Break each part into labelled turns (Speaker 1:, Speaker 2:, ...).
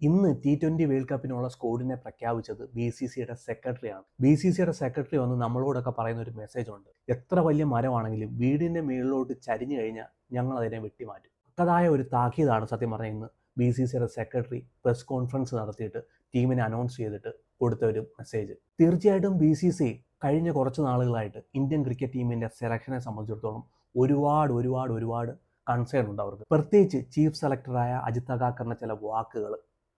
Speaker 1: ഇന്ന് T20 world കപ്പിനുള്ള സ്ക്വാഡിനെ പ്രഖ്യാപിച്ചത് BCCയുടെ സെക്രട്ടറിയാണ്. BCCയുടെ സെക്രട്ടറി വന്ന് നമ്മളോടൊക്കെ പറയുന്ന ഒരു മെസ്സേജ് ഉണ്ട്. എത്ര വലിയ മരമാണെങ്കിലും വീടിന്റെ മുകളിലോട്ട് ചരിഞ്ഞു കഴിഞ്ഞാൽ ഞങ്ങൾ അതിനെ വെട്ടിമാറ്റും. തക്കതായ ഒരു താക്കീതാണ് സത്യം പറഞ്ഞാൽ ഇന്ന് BCCയുടെ സെക്രട്ടറി പ്രസ് കോൺഫറൻസ് നടത്തിയിട്ട് ടീമിനെ അനൗൺസ് ചെയ്തിട്ട് കൊടുത്ത ഒരു മെസ്സേജ്. തീർച്ചയായിട്ടും BCCI കഴിഞ്ഞ കുറച്ച് നാളുകളായിട്ട് ഇന്ത്യൻ ക്രിക്കറ്റ് ടീമിന്റെ സെലക്ഷനെ സംബന്ധിച്ചിടത്തോളം ഒരുപാട് കൺസേൺ ഉണ്ട് അവർക്ക്. പ്രത്യേകിച്ച് ചീഫ് സെലക്ടറായ അജിത് അഗാക്കറിന്റെ ചില വാക്കുകൾ,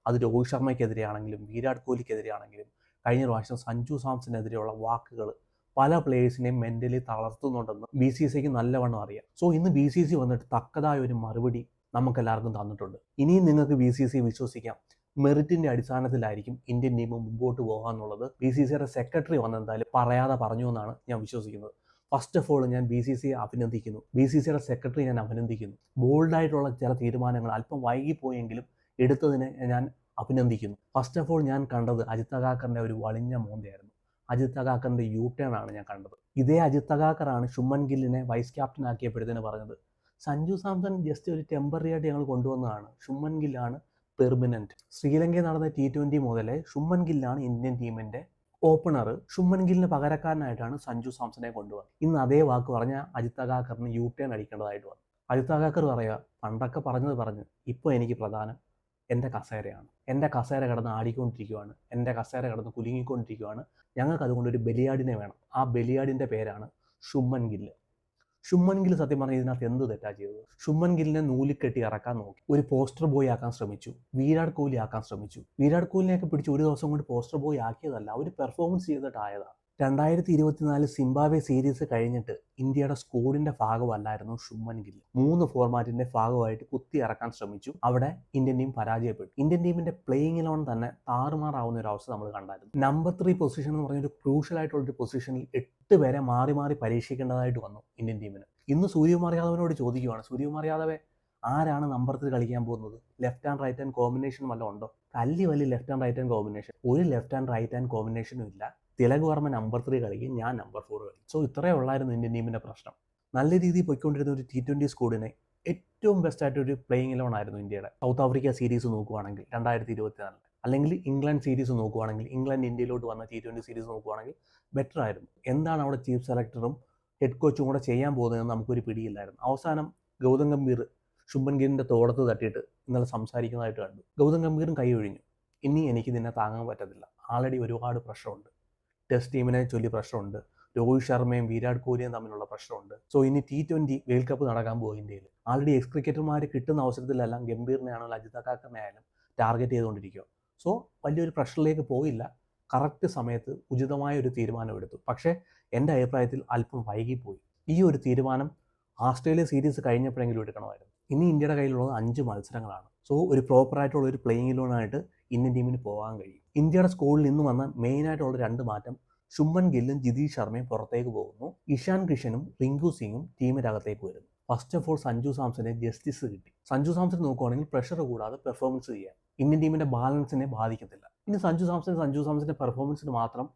Speaker 1: അത് രോഹിത് ശർമ്മയ്ക്കെതിരെയാണെങ്കിലും വിരാട് കോഹ്ലിക്കെതിരെയാണെങ്കിലും കഴിഞ്ഞ പ്രാവശ്യം സഞ്ജു സാംസണെതിരെയുള്ള വാക്കുകൾ പല പ്ലേയേഴ്സിനെയും മെന്റലി തളർത്തുന്നുണ്ടെന്ന് BCCIക്ക് നല്ലവണ്ണം അറിയാം. സോ ഇന്ന് BCCI വന്നിട്ട് തക്കതായ ഒരു മറുപടി നമുക്കെല്ലാവർക്കും തന്നിട്ടുണ്ട്. ഇനിയും നിങ്ങൾക്ക് BCCI വിശ്വസിക്കാം, മെറിറ്റിന്റെ അടിസ്ഥാനത്തിലായിരിക്കും ഇന്ത്യൻ ടീം മുമ്പോട്ട് പോകാന്നുള്ളത് BCCയുടെ സെക്രട്ടറി വന്ന് എന്തായാലും പറയാതെ പറഞ്ഞു എന്നാണ് ഞാൻ വിശ്വസിക്കുന്നത്. ഫസ്റ്റ് ഓഫ് ഓൾ ഞാൻ BCCയെ അഭിനന്ദിക്കുന്നു. BCCയുടെ സെക്രട്ടറി ഞാൻ അഭിനന്ദിക്കുന്നു. ബോൾഡായിട്ടുള്ള ചില തീരുമാനങ്ങൾ അല്പം വൈകിപ്പോയെങ്കിലും എടുത്തതിനെ ഞാൻ അഭിനന്ദിക്കുന്നു. ഫസ്റ്റ് ഓഫ് ഓൾ ഞാൻ കണ്ടത് അജിത് അഗാക്കറിന്റെ ഒരു വളിഞ്ഞ മോന്തയായിരുന്നു. അജിത് അഗാക്കറിന്റെ U-turn ആണ് ഞാൻ കണ്ടത്. ഇതേ അജിത് അഗാക്കറാണ് ശുഭ്മൻ ഗില്ലിനെ വൈസ് ക്യാപ്റ്റൻ ആക്കിയപ്പോഴത്തേന് പറഞ്ഞത്, സഞ്ജു സാംസൺ ജസ്റ്റ് ഒരു ടെമ്പററി ആയിട്ട് ഞങ്ങൾ കൊണ്ടുവന്നതാണ്, ശുഭ്മൻ ഗില്ലാണ് പെർമനന്റ്. ശ്രീലങ്കയിൽ നടന്ന T20 മുതലേ ശുഭ്മൻ ഗില്ലാണ് ഇന്ത്യൻ ടീമിന്റെ ഓപ്പണർ. ശുഭ്മൻ ഗില്ലിന് പകരക്കാരനായിട്ടാണ് സഞ്ജു സാംസനെ കൊണ്ടുവന്നത്. ഇന്ന് അതേ വാക്ക് പറഞ്ഞ അജിത് അഗാക്കറിന് U-turn അടിക്കേണ്ടതായിട്ട് വന്നു. അജിത് അഗാക്കർ പറയുക, പണ്ടൊക്കെ പറഞ്ഞ് ഇപ്പോൾ എനിക്ക് പ്രധാനം എൻ്റെ കസേരയാണ്. എൻ്റെ കസേര കിടന്ന് ആടിക്കൊണ്ടിരിക്കുകയാണ്, എൻ്റെ കസേര കിടന്ന് കുലുങ്ങിക്കൊണ്ടിരിക്കുകയാണ്, ഞങ്ങൾക്ക് അതുകൊണ്ട് ഒരു ബലിയാടിനെ വേണം. ആ ബലിയാടിൻ്റെ പേരാണ് ശുഭ്മൻ ഗില്ല്. ശുഭ്മൻ ഗിൽ സത്യം പറഞ്ഞാൽ ഇതിനകത്ത് എന്ത് തെറ്റാ ചെയ്തത്? ശുഭ്മൻ ഗില്ലിനെ നൂലിക്കെട്ടി ഇറക്കാൻ നോക്കി, ഒരു പോസ്റ്റർ ബോയ് ആക്കാൻ ശ്രമിച്ചു, വിരാട് കോഹ്ലി ആക്കാൻ ശ്രമിച്ചു. വിരാട് കോഹ്ലിനെയൊക്കെ പിടിച്ച് ഒരു ദിവസം കൊണ്ട് പോസ്റ്റർ ബോയ് ആക്കിയതല്ല, ഒരു പെർഫോമൻസ് ചെയ്തിട്ടായതാണ്. 2024 സിംബാബ്വെ സീരീസ് കഴിഞ്ഞിട്ട് ഇന്ത്യയുടെ സ്ക്വാഡിന്റെ ഭാഗമല്ലായിരുന്നു ശുഭ്മൻ ഗിൽ. 3 ഫോർമാറ്റിന്റെ ഭാഗമായിട്ട് കുത്തി ഇറക്കാൻ ശ്രമിച്ചു. അവിടെ ഇന്ത്യൻ ടീം പരാജയപ്പെട്ടു. ഇന്ത്യൻ ടീമിന്റെ പ്ലേയിങ് ഇലവൻ തന്നെ താറുമാറാവുന്ന ഒരു അവസ്ഥ നമ്മൾ കണ്ടായിരുന്നു. നമ്പർ 3 പൊസിഷൻ എന്ന് പറഞ്ഞ ഒരു ക്രൂഷ്യൽ ആയിട്ടുള്ള ഒരു പൊസിഷനിൽ 8 പേരെ മാറി പരീക്ഷിക്കേണ്ടതായിട്ട് വന്നു ഇന്ത്യൻ ടീമിന്. ഇന്ന് സൂര്യകുമാർ യാദവിനോട് ചോദിക്കുകയാണ്, സൂര്യകുമാർ യാദവെ, ആരാണ് നമ്പർ 3 കളിക്കാൻ പോകുന്നത്? Left and right hand combination വല്ലതും ഉണ്ടോ? വലിയ left and right hand combination, ഒരു ലെഫ്റ്റ് ആൻഡ് റൈറ്റ് ഹാൻഡ് കോമ്പിനേഷനും ഇല്ല. തിലക് വർമ്മ നമ്പർ 3 കളിക്കും, ഞാൻ നമ്പർ 4 കളിക്കും. സോ ഇത്രയേ ഉള്ളായിരുന്നു ഇന്ത്യൻ ടീമിന്റെ പ്രശ്നം. നല്ല രീതിയിൽ പോയിക്കൊണ്ടിരുന്ന ഒരു T20 സ്ക്വാഡിനെ ഏറ്റവും ബെസ്റ്റ് ആയിട്ട് ഒരു പ്ലേയിങ് ഇലവൻ ആയിരുന്നു ഇന്ത്യയുടെ. സൗത്ത് ആഫ്രിക്ക സീരീസ് നോക്കുവാണെങ്കിൽ 2024, അല്ലെങ്കിൽ ഇംഗ്ലണ്ട് സീരീസ് നോക്കുവാണെങ്കിൽ, ഇംഗ്ലണ്ട് ഇന്ത്യയിലോട്ട് വന്ന T20 സീരീസ് നോക്കുവാണെങ്കിൽ ബെറ്റർ ആയിരുന്നു. എന്താണ് അവിടെ ചീഫ് സെലക്ടറും ഹെഡ് കോച്ചും കൂടെ ചെയ്യാൻ പോകുന്നതെന്ന് നമുക്കൊരു പിടിയില്ലായിരുന്നു. അവസാനം ഗൗതം ഗംഭീർ ശുഭ്മൻ ഗില്ലിന്റെ തോളത്ത് തട്ടിയിട്ട് ഇന്നലെ സംസാരിക്കുന്നതായിട്ട് കണ്ടു. ഗൗതം ഗംഭീറും കൈ ഒഴിഞ്ഞു, ഇനി എനിക്ക് ഇതിനെ താങ്ങാൻ പറ്റത്തില്ല, ആൾറെഡി ഒരുപാട് പ്രഷറുണ്ട്, ടെസ്റ്റ് ടീമിനെ ചൊല്ലി പ്രശ്നമുണ്ട്, രോഹിത് ശർമ്മയും വിരാട് കോഹ്ലിയും തമ്മിലുള്ള പ്രശ്നമുണ്ട്. സോ ഇനി T20 വേൾഡ് കപ്പ് നടക്കാൻ പോകും ഇന്ത്യയിൽ. ആൾറെഡി എക്സ് ക്രിക്കറ്റർമാർ കിട്ടുന്ന അവസരത്തിലെല്ലാം ഗംഭീറിനെയാണെങ്കിലും അജിത് അഗാക്കറിനെ ആയാലും ടാർഗറ്റ് ചെയ്തുകൊണ്ടിരിക്കുക. സോ വലിയൊരു പ്രഷറിലേക്ക് പോയില്ല, കറക്റ്റ് സമയത്ത് ഉചിതമായ ഒരു തീരുമാനം എടുത്തു. പക്ഷേ എൻ്റെ അഭിപ്രായത്തിൽ അല്പം വൈകിപ്പോയി. ഈ ഒരു തീരുമാനം ഓസ്ട്രേലിയ സീരീസ് കഴിഞ്ഞപ്പോഴെങ്കിലും എടുക്കണമായിരുന്നു. ഇനി ഇന്ത്യയുടെ കയ്യിലുള്ളത് 5 മത്സരങ്ങളാണ്. സോ ഒരു പ്രോപ്പറായിട്ടുള്ള ഒരു പ്ലേയിങ് ഇലവനായിട്ട് ഇന്ത്യൻ ടീമിന് പോകാൻ കഴിയും. ഇന്ത്യയുടെ സ്ക്വാഡിൽ നിന്ന് വന്ന മെയിനായിട്ടുള്ള 2 മാറ്റം, ശുഭ്മൻ ഗില്ലും ജിതീഷ് ശർമ്മയും പുറത്തേക്ക് പോകുന്നു, ഇഷാൻ കിഷനും റിങ്കു സിംഗും ടീമിനകത്തേക്ക് വരുന്നു. ഫസ്റ്റ് ഓഫ് ഓൾ സഞ്ജു സാംസനെ ജസ്റ്റിസ് കിട്ടി. സഞ്ജു സാംസൺ നോക്കുവാണെങ്കിൽ പ്രഷർ കൂടാതെ പെർഫോമൻസ് ചെയ്യാം, ഇന്ത്യൻ ടീമിന്റെ ബാലൻസിനെ ബാധിക്കത്തില്ല. ഇനി സഞ്ജു സാംസന്റെ പെർഫോമൻസിന് മാത്രം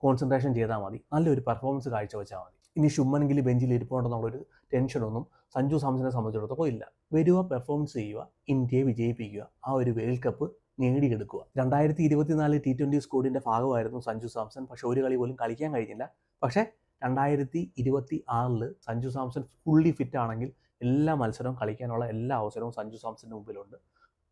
Speaker 1: കോൺസെൻട്രേഷൻ ചെയ്താൽ മതി, നല്ലൊരു പെർഫോമൻസ് കാഴ്ചവെച്ചാൽ മതി. ഇനി ശുഭ്മൻ ഗിൽ ബെഞ്ചിൽ ഇരിപ്പുണ്ടെന്നുള്ളൊരു ടെൻഷനൊന്നും സഞ്ജു സാംസനെ സംബന്ധിച്ചിടത്തോളം ഇല്ല. വരിക, പെർഫോമൻസ് ചെയ്യുക, ഇന്ത്യയെ വിജയിപ്പിക്കുക, ആ ഒരു വേൾഡ് കപ്പ് നേടിയെടുക്കുക. 2024 T20 സ്ക്വാഡിന്റെ ഭാഗമായിരുന്നു സഞ്ജു സാംസൺ. പക്ഷെ ഒരു കളി പോലും കളിക്കാൻ കഴിഞ്ഞില്ല. പക്ഷേ 2026 സഞ്ജു സാംസൺ ഫുള്ളി ഫിറ്റ് ആണെങ്കിൽ എല്ലാ മത്സരവും കളിക്കാനുള്ള എല്ലാ അവസരവും സഞ്ജു സാംസന്റെ മുമ്പിലുണ്ട്.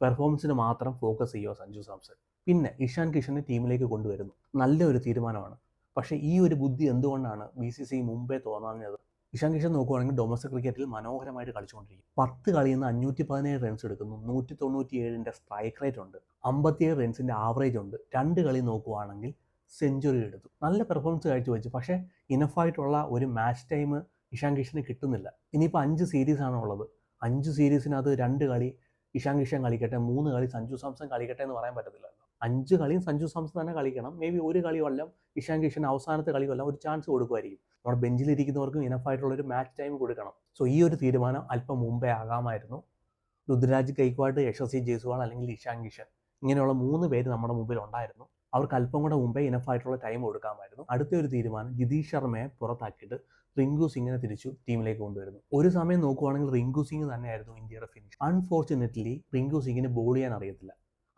Speaker 1: പെർഫോമൻസിന് മാത്രം ഫോക്കസ് ചെയ്യുക സഞ്ജു സാംസൺ. പിന്നെ ഇഷാൻ കിഷനെ ടീമിലേക്ക് കൊണ്ടുവരുന്നു, നല്ലൊരു തീരുമാനമാണ്. പക്ഷേ ഈ ഒരു ബുദ്ധി എന്തുകൊണ്ടാണ് BCCI മുമ്പേ തോന്നാഞ്ഞത്? ഇഷാൻ കിഷൻ നോക്കുവാണെങ്കിൽ ഡൊമസ്റ്റിക് ക്രിക്കറ്റിൽ മനോഹരമായിട്ട് കളിച്ചുകൊണ്ടിരിക്കും. 10 കളിയിൽ നിന്ന് 517 റൺസ് എടുക്കുന്നു, 197 സ്ട്രൈക്ക് റേറ്റ് ഉണ്ട്, 57 റൺസിന്റെ ആവറേജ് ഉണ്ട്. 2 കളി നോക്കുവാണെങ്കിൽ സെഞ്ചുറി എടുത്തു, നല്ല പെർഫോമൻസ് കാഴ്ചവെച്ചു. പക്ഷേ ഇനഫായിട്ടുള്ള ഒരു മാച്ച് ടൈം ഇഷാൻ കിഷന് കിട്ടുന്നില്ല. ഇനിയിപ്പോൾ 5 സീരീസാണ് ഉള്ളത്. 5 സീരീസിനകത്ത് 2 കളി ഇഷാൻ കിഷൻ കളിക്കട്ടെ, 3 കളി സഞ്ജു സാംസൺ കളിക്കട്ടെ എന്ന് പറയാൻ പറ്റത്തില്ല. 5 കളിയും സഞ്ജു സാംസൺ തന്നെ കളിക്കണം. മേ ബി ഒരു കളി കൊല്ലം ഇഷാൻ കിഷൻ അവസാനത്തെ കളി കൊല്ലം ഒരു ചാൻസ് കൊടുക്കുമായിരിക്കും. നമ്മുടെ ബെഞ്ചിലിരിക്കുന്നവർക്കും ഇനഫായിട്ടുള്ളൊരു മാച്ച് ടൈം കൊടുക്കണം. സോ ഈ ഒരു തീരുമാനം അല്പം മുമ്പേ ആകാമായിരുന്നു. രുദ്രാജ് ഗൈക്വാഡ്, യശസ്വി ജയ്സ്വാൾ അല്ലെങ്കിൽ ഇഷാൻ കിഷൻ, ഇങ്ങനെയുള്ള 3 പേര് നമ്മുടെ മുമ്പിൽ ഉണ്ടായിരുന്നു. അവർക്ക് അല്പം കൂടെ മുമ്പേ ഇനഫായിട്ടുള്ള ടൈം കൊടുക്കാമായിരുന്നു. അടുത്ത ഒരു തീരുമാനം, ജിതീഷ് ശർമ്മയെ പുറത്താക്കിയിട്ട് റിങ്കു സിംഗിനെ തിരിച്ചു ടീമിലേക്ക് കൊണ്ടുവരുന്നു. ഒരു സമയം നോക്കുവാണെങ്കിൽ റിങ്കു സിംഗ് തന്നെയായിരുന്നു ഇന്ത്യയുടെ ഫിനിഷ്. അൺഫോർച്ചുനേറ്റ്ലി റിങ്കു സിംഗിന് ബോൾ ചെയ്യാൻ അറിയത്തില്ല.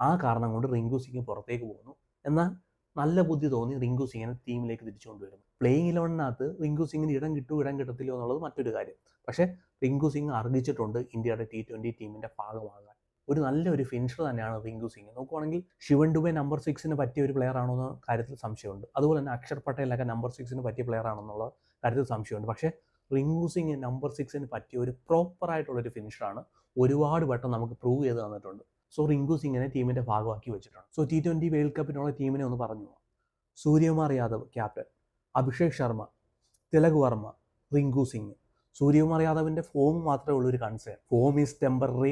Speaker 1: ആ കാരണം കൊണ്ട് റിങ്കു സിംഗ് പുറത്തേക്ക് പോകുന്നു. എന്നാൽ നല്ല ബുദ്ധി തോന്നി റിങ്കു സിംഗിനെ ടീമിലേക്ക് തിരിച്ചു കൊണ്ടുവരുന്നു. പ്ലേയിങ് 11-നകത്ത് റിങ്കു സിംഗിന് ഇടം കിട്ടില്ലയോ എന്നുള്ളത് മറ്റൊരു കാര്യം. പക്ഷേ റിങ്കു സിംഗ് അർഹിച്ചിട്ടുണ്ട് ഇന്ത്യയുടെ T20 ടീമിൻ്റെ ഭാഗമാകാൻ. ഒരു നല്ലൊരു ഫിനിഷർ തന്നെയാണ് റിങ്കു സിംഗ്. നോക്കുവാണെങ്കിൽ ശിവൻ ദുബെ നമ്പർ 6 പറ്റിയ ഒരു പ്ലെയർ ആണോ എന്ന കാര്യത്തിൽ സംശയമുണ്ട്. അതുപോലെ തന്നെ അക്ഷർ പട്ടേലൊക്കെ നമ്പർ 6 പറ്റിയ പ്ലെയർ ആണെന്നുള്ള കാര്യത്തിൽ സംശയമുണ്ട്. പക്ഷേ റിങ്കു സിംഗ് നമ്പർ 6 പറ്റിയ ഒരു പ്രോപ്പറായിട്ടുള്ളൊരു ഫിനിഷറാണ്. ഒരുപാട് വട്ടം നമുക്ക് പ്രൂവ് ചെയ്ത് തന്നിട്ടുണ്ട്. സോ റിങ്കു സിംഗിനെ ടീമിൻ്റെ ഭാഗമാക്കി വെച്ചിട്ടുണ്ട്. സോ T20 വേൾഡ് കപ്പിനുള്ള ടീമിനെ ഒന്ന് പറഞ്ഞു. സൂര്യകുമാർ യാദവ് ക്യാപ്റ്റൻ, അഭിഷേക് ശർമ്മ, തിലക് വർമ്മ, റിങ്കു സിംഗ്. സൂര്യകുമാർ യാദവിൻ്റെ ഫോം മാത്രമേ ഉള്ളൂ ഒരു concern. Form is temporary,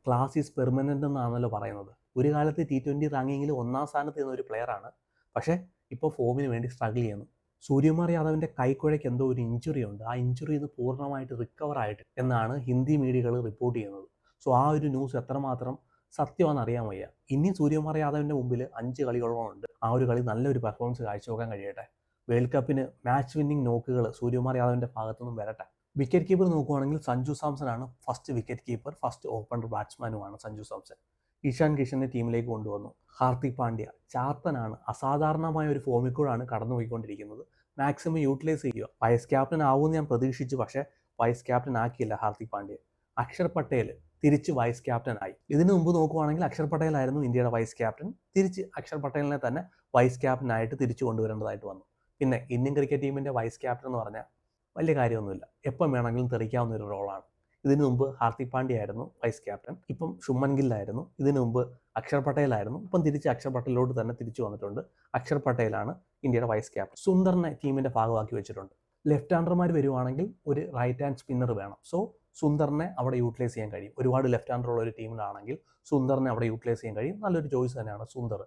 Speaker 1: class is permanent എന്നാണല്ലോ പറയുന്നത്. ഒരു കാലത്ത് T20 റാങ്കിങ്ങിൽ 1-ാം സ്ഥാനത്ത് നിന്ന ഒരു പ്ലെയറാണ്. പക്ഷേ ഇപ്പോൾ ഫോമിന് വേണ്ടി സ്ട്രഗിൾ ചെയ്യുന്നു. സൂര്യകുമാർ യാദവിൻ്റെ കൈക്കുഴയ്ക്ക് എന്തോ ഒരു ഇഞ്ചുറി ഉണ്ട്. ആ ഇഞ്ചുറി ഇത് പൂർണ്ണമായിട്ട് റിക്കവർ ആയിട്ട് എന്നാണ് ഹിന്ദി മീഡിയകൾ റിപ്പോർട്ട് ചെയ്യുന്നത്. സോ ആ ഒരു ന്യൂസ് എത്രമാത്രം സത്യമാണെന്ന് അറിയാൻ വയ്യ. ഇനി സൂര്യകുമാർ യാദവിൻ്റെ മുമ്പിൽ 5 കളികളോളം. ആ ഒരു കളി നല്ലൊരു പെർഫോമൻസ് കാഴ്ചവെക്കാൻ കഴിയട്ടെ. വേൾഡ് കപ്പിന് മാച്ച് വിന്നിംഗ് നോക്കുകൾ സൂര്യകുമാർ യാദവിൻ്റെ ഭാഗത്തുനിന്നും വരട്ടെ. വിക്കറ്റ് കീപ്പർ നോക്കുവാണെങ്കിൽ സഞ്ജു സാംസൺ ആണ് first wicket keeper. First opener ബാറ്റ്സ്മാനുമാണ് സഞ്ജു സാംസൺ. ഇഷാൻ കിഷനെ ടീമിലേക്ക് കൊണ്ടുവന്നു. ഹാർദിക് പാണ്ഡ്യ ചാത്തനാണ്. അസാധാരണമായ ഒരു ഫോമിൽ കൂടാണ് കടന്നുപോയിക്കൊണ്ടിരിക്കുന്നത്. മാക്സിമം യൂട്ടിലൈസ് ചെയ്യുക. വൈസ് ക്യാപ്റ്റൻ ആവുമെന്ന് ഞാൻ പ്രതീക്ഷിച്ചു. പക്ഷേ വൈസ് ക്യാപ്റ്റൻ ആക്കിയില്ല ഹാർദിക് പാണ്ഡ്യ. അക്ഷർ പട്ടേൽ തിരിച്ച് വൈസ് ക്യാപ്റ്റൻ ആയി. ഇതിനു മുമ്പ് നോക്കുവാണെങ്കിൽ അക്ഷർ പട്ടേലായിരുന്നു ഇന്ത്യയുടെ വൈസ് ക്യാപ്റ്റൻ. തിരിച്ച് അക്ഷർ പട്ടേലിനെ തന്നെ വൈസ് ക്യാപ്റ്റൻ ആയിട്ട് തിരിച്ചു കൊണ്ടുവരേണ്ടതായിട്ട് വന്നു. പിന്നെ ഇന്ത്യൻ ക്രിക്കറ്റ് ടീമിൻ്റെ വൈസ് ക്യാപ്റ്റൻ എന്ന് പറഞ്ഞാൽ വലിയ കാര്യമൊന്നുമില്ല. എപ്പം വേണമെങ്കിലും തെറിക്കാവുന്ന ഒരു റോളാണ്. ഇതിനു മുമ്പ് ഹാർദിക് പാണ്ഡ്യ ആയിരുന്നു വൈസ് ക്യാപ്റ്റൻ. ഇപ്പം ശുഭ്മൻ ഗില്ലായിരുന്നു. ഇതിനു മുമ്പ് അക്ഷർ പട്ടേലായിരുന്നു. ഇപ്പം തിരിച്ച് അക്ഷർ പട്ടേലിലോട്ട് തന്നെ തിരിച്ചു വന്നിട്ടുണ്ട്. അക്ഷർ പട്ടേലാണ് ഇന്ത്യയുടെ വൈസ് ക്യാപ്റ്റൻ. സുന്ദറിനെ ടീമിൻ്റെ ഭാഗമാക്കി വെച്ചിട്ടുണ്ട്. ലെഫ്റ്റ് ഹാൻഡർമാർ വരുവാണെങ്കിൽ ഒരു റൈറ്റ് ഹാൻഡ് സ്പിന്നർ വേണം. സോ സുന്ദറിനെ അവിടെ യൂട്ടിലൈസ് ചെയ്യാൻ കഴിയും. ഒരുപാട് ലെഫ്റ്റ് ഹാൻഡർ ഉള്ള ഒരു ടീമിലാണെങ്കിൽ സുന്ദറിനെ അവിടെ യൂട്ടിലൈസ് ചെയ്യാൻ കഴിയും. നല്ലൊരു ചോയ്സ് തന്നെയാണ് സുന്ദർ.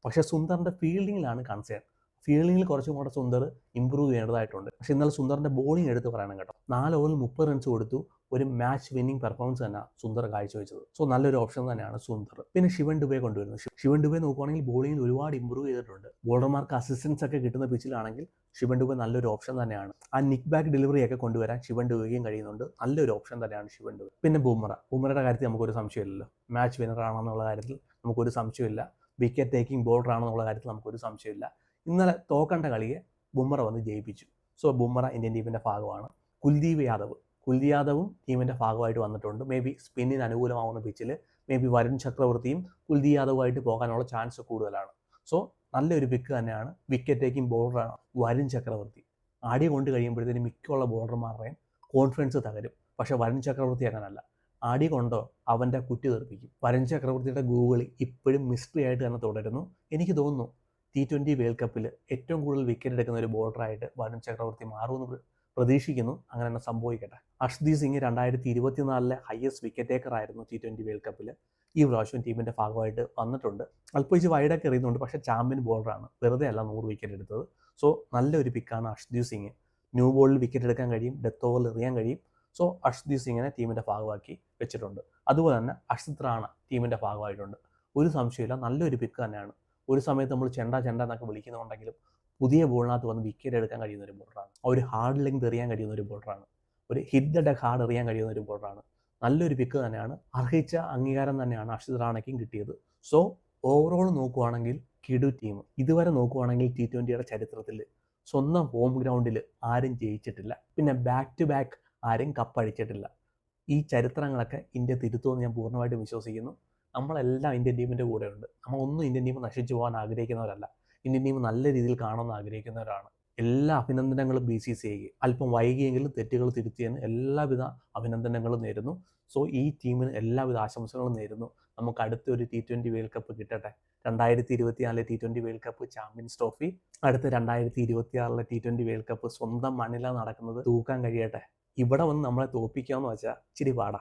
Speaker 1: പക്ഷേ സുന്ദറിൻ്റെ ഫീൽഡിങ്ങിലാണ് കൺസേൺ. ഫീൽഡിങ്ങിൽ കുറച്ചും കൂടെ സുന്ദർ ഇമ്പ്രൂവ് ചെയ്യേണ്ടതായിട്ടുണ്ട്. പക്ഷേ ഇന്നലെ സുന്ദറിൻ്റെ ബോളിംഗ് എടുത്ത് പറയണം കേട്ടോ. 4 ഓവറിൽ 30 റൺസ് കൊടുത്തു. ഒരു മാച്ച് വിന്നിംഗ് പെർഫോമൻസ് തന്നെ സുന്ദർ കാഴ്ചവെച്ചത്. സോ നല്ലൊരു ഓപ്ഷൻ തന്നെയാണ് സുന്ദർ. പിന്നെ ശിവൻ ദുബെ കൊണ്ടുവരുന്നു. ശിവൻ ദുബെ നോക്കുവാണെങ്കിൽ ബോളിംഗിൽ ഒരുപാട് ഇമ്പ്രൂവ് ചെയ്തിട്ടുണ്ട്. ബോളർമാർക്ക് അസിസ്റ്റൻസ് ഒക്കെ കിട്ടുന്ന പിച്ചിലാണെങ്കിൽ ശിവൻ ദുബെ നല്ലൊരു ഓപ്ഷൻ തന്നെയാണ്. ആ നിക്ക് ബാക്ക് ഡെലിവറി ഒക്കെ കൊണ്ടുവരാൻ ശിവൻ ദുബെയും കഴിയുന്നുണ്ട്. നല്ലൊരു ഓപ്ഷൻ തന്നെയാണ് ശിവൻ ദുബെ. പിന്നെ ബുംറയുടെ കാര്യത്തിൽ നമുക്കൊരു സംശയമില്ലല്ലോ. മാച്ച് വിന്നർ ആണെന്നുള്ള കാര്യത്തിൽ നമുക്കൊരു സംശയമില്ല. വിക്കറ്റ് ടേക്കിംഗ് ബോളർ ആണെന്നുള്ള കാര്യത്തിൽ നമുക്കൊരു സംശയമില്ല. ഇന്നലെ തോക്കേണ്ട കളിയെ ബുംറ വന്ന് ജയിപ്പിച്ചു. സോ ബുംറ ഇന്ത്യൻ ടീമിൻ്റെ ഭാഗമാണ്. കുൽദീപ് യാദവും ടീമിൻ്റെ ഭാഗമായിട്ട് വന്നിട്ടുണ്ട്. മേ ബി സ്പിന്നിന് അനുകൂലമാവുന്ന പിച്ചിൽ മേ ബി വരുൺ ചക്രവർത്തിയും കുൽദീപ് യാദവുമായിട്ട് പോകാനുള്ള ചാൻസ് കൂടുതലാണ്. സോ നല്ലൊരു പിക്ക് തന്നെയാണ്. Wicket taking ബോളറാണ് Varun Chakravarthy. ആടി കൊണ്ട് കഴിയുമ്പോഴത്തേനും മിക്കുള്ള ബോളർമാരുടെയും കോൺഫിഡൻസ് തകരും. പക്ഷേ വരുൺ ചക്രവർത്തി അങ്ങനല്ല. ആടി കൊണ്ടോ അവൻ്റെ കുറ്റി തെറിപ്പിക്കും. വരുൺ ചക്രവർത്തിയുടെ ഗൂഗിൾ ഇപ്പോഴും മിസ്റ്ററി ആയിട്ട് തന്നെ തുടരുന്നു. എനിക്ക് തോന്നുന്നു T20 വേൾഡ് കപ്പിൽ ഏറ്റവും കൂടുതൽ വിക്കറ്റ് എടുക്കുന്ന ഒരു ബോളറായിട്ട് വരുൺ ചക്രവർത്തി മാറുമെന്ന് പ്രതീക്ഷിക്കുന്നു. അങ്ങനെ തന്നെ സംഭവിക്കട്ടെ. Arshdeep Singh 2024 highest wicket taker ആയിരുന്നു T20 വേൾഡ് കപ്പിൽ. ഈ പ്രാവശ്യം ടീമിൻ്റെ ഭാഗമായിട്ട് വന്നിട്ടുണ്ട്. അല്പം വൈഡൊക്കെ എറിയുന്നുണ്ട്. പക്ഷേ ചാമ്പ്യൻ ബോളറാണ്. വെറുതെ അല്ല 100 വിക്കറ്റ് എടുത്തത്. സോ നല്ലൊരു പിക്കാണ് അർഷ്ദീപ് സിംഗ്. ന്യൂ ബോളിൽ വിക്കറ്റ് എടുക്കാൻ കഴിയും. ഡെത്ത് ഓവറിൽ എറിയാൻ കഴിയും. സോ അർഷ്ദീപ് സിംഗിനെ ടീമിൻ്റെ ഭാഗമാക്കി വെച്ചിട്ടുണ്ട്. അതുപോലെ തന്നെ അക്ഷിത് റാണ ടീമിൻ്റെ ഭാഗമായിട്ടുണ്ട്. ഒരു സംശയമില്ല, നല്ലൊരു പിക്ക് തന്നെയാണ്. ഒരു സമയത്ത് നമ്മൾ ചെണ്ട എന്നൊക്കെ വിളിക്കുന്നുണ്ടെങ്കിലും പുതിയ ബോളിനകത്ത് വന്ന് വിക്കറ്റ് എടുക്കാൻ കഴിയുന്ന ഒരു ബോളറാണ്. ഒരു ഹാർഡ് ലെങ്ത് എറിയാൻ കഴിയുന്ന ഒരു ബോളറാണ്. ഒരു ഹിറ്റ് ദ ഡെക്ക് ഹാർഡ് എറിയാൻ കഴിയുന്ന ഒരു ബോളറാണ്. നല്ലൊരു പിക്ക് തന്നെയാണ്. അർഹിച്ച അംഗീകാരം തന്നെയാണ് അക്ഷിത് റാണയ്ക്കും കിട്ടിയത്. സോ ഓവറോൾ നോക്കുവാണെങ്കിൽ കിടു ടീം. ഇതുവരെ നോക്കുവാണെങ്കിൽ T20യുടെ ചരിത്രത്തിൽ സ്വന്തം ഹോം ഗ്രൗണ്ടിൽ ആരും ജയിച്ചിട്ടില്ല. പിന്നെ ബാക്ക് ടു ബാക്ക് ആരും കപ്പടിച്ചിട്ടില്ല. ഈ ചരിത്രങ്ങളൊക്കെ ഇന്ത്യ തിരുത്തുമെന്ന് ഞാൻ പൂർണ്ണമായിട്ടും വിശ്വസിക്കുന്നു. നമ്മളെല്ലാം ഇന്ത്യൻ ടീമിൻ്റെ കൂടെയുണ്ട്. നമ്മളൊന്നും ഇന്ത്യൻ ടീം നശിച്ചു പോകാൻ ആഗ്രഹിക്കുന്നവരല്ല. ഇന്ത്യൻ ടീം നല്ല രീതിയിൽ കാണുമെന്ന് ആഗ്രഹിക്കുന്നവരാണ്. എല്ലാ അഭിനന്ദനങ്ങളും BCCIക്ക്. അല്പം വൈകിയെങ്കിലും തെറ്റുകൾ തിരുത്തിയതിന് എല്ലാവിധ അഭിനന്ദനങ്ങളും നേരുന്നു. സോ ഈ ടീമിന് എല്ലാവിധ ആശംസകളും നേരുന്നു. നമുക്ക് അടുത്തൊരു T20 വേൾഡ് കപ്പ് കിട്ടട്ടെ. 2024 T20 world cup champions trophy, അടുത്ത 2026 T20 വേൾഡ് കപ്പ് സ്വന്തം മണ്ണിലാണ് നടക്കുന്നത്. തൂക്കാൻ കഴിയട്ടെ. ഇവിടെ വന്ന് നമ്മളെ തോൽപ്പിക്കാമെന്ന് വെച്ചാൽ ഇച്ചിരി പാടാ.